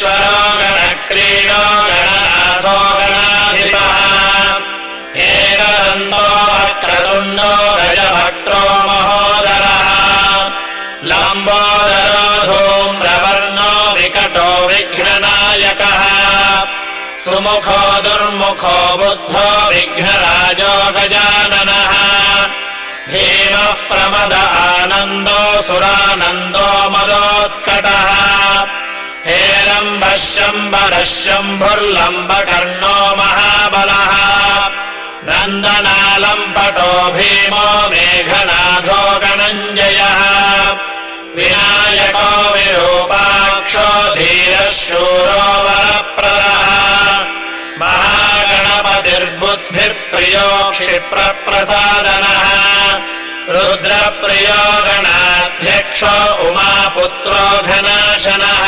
गणेश्वरो गणक्रीडो गणनाथो गणाधिपः एकदन्तो वक्रतुण्डो गजभक्त्रो महोदरः लम्बोदरो धूम्रवर्णो विकटो विघ्ननायकः सुमुखो दुर्मुखो बुद्धो विघ्नराजो गजाननः धीमः प्रमद आनन्दो सुरानन्दो मदोत्कटः हेरम्बः शम्बरः शम्भुर्लम्बकर्णो महाबलः नन्दनालम्पटो भीमो मेघनाथो गणञ्जयः विनायको विरूपाक्षो धीरः शूरो वरप्रदः महागणपतिर्बुद्धिर्प्रियो क्षिप्रप्रसादनः रुद्रप्रियो गणाध्यक्षो उमापुत्रो घनाशनः